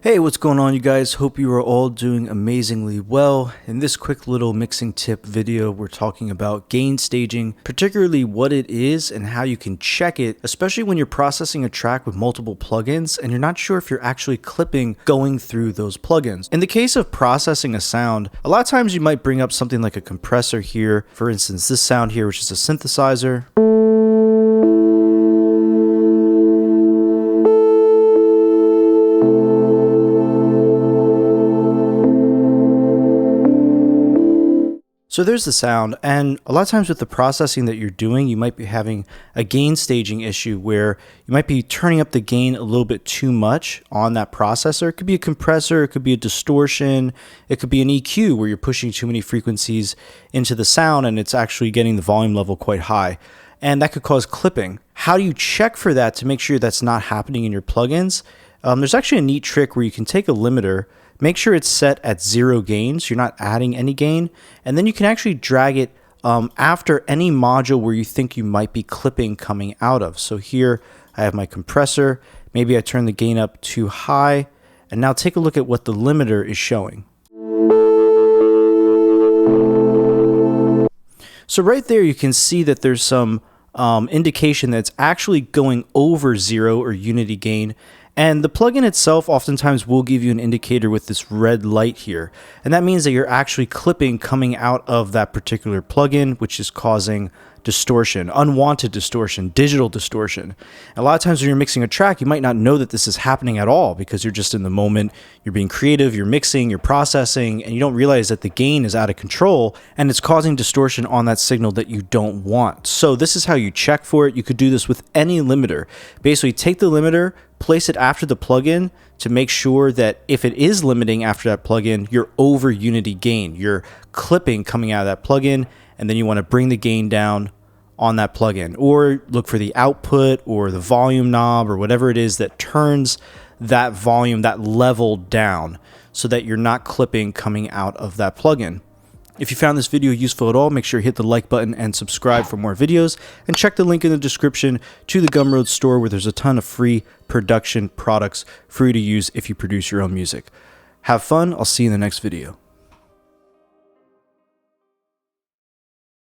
Hey, what's going on, you guys? Hope you are all doing amazingly well. In this quick little mixing tip video, we're talking about gain staging, particularly what it is and how you can check it, especially when you're processing a track with multiple plugins and you're not sure if you're actually clipping going through those plugins. In the case of processing a sound, a lot of times you might bring up something like a compressor here. For instance, this sound here, which is a synthesizer. So there's the sound, and a lot of times with the processing that you're doing, you might be having a gain staging issue where you might be turning up the gain a little bit too much on that processor. It could be a compressor, it could be a distortion, it could be an EQ where you're pushing too many frequencies into the sound and it's actually getting the volume level quite high. And that could cause clipping. How do you check for that to make sure that's not happening in your plugins? There's actually a neat trick where you can take a limiter, make sure it's set at 0 gain, so you're not adding any gain, and then you can actually drag it after any module where you think you might be clipping coming out of. So here I have my compressor, maybe I turn the gain up too high, and now take a look at what the limiter is showing. So right there you can see that there's some indication that it's actually going over 0 or unity gain. And the plugin itself oftentimes will give you an indicator with this red light here. And that means that you're actually clipping coming out of that particular plugin, which is causing distortion, unwanted distortion, digital distortion. A lot of times when you're mixing a track, you might not know that this is happening at all because you're just in the moment, you're being creative, you're mixing, you're processing, and you don't realize that the gain is out of control and it's causing distortion on that signal that you don't want. So this is how you check for it. You could do this with any limiter. Basically, take the limiter, place it after the plugin to make sure that if it is limiting after that plugin, you're over unity gain. You're clipping coming out of that plugin, and then you want to bring the gain down on that plugin, or look for the output or the volume knob or whatever it is that turns that volume, that level down so that you're not clipping coming out of that plugin. If you found this video useful at all, make sure you hit the like button and subscribe for more videos, and check the link in the description to the Gumroad store where there's a ton of free production products for you to use if you produce your own music. Have fun. I'll see you in the next video.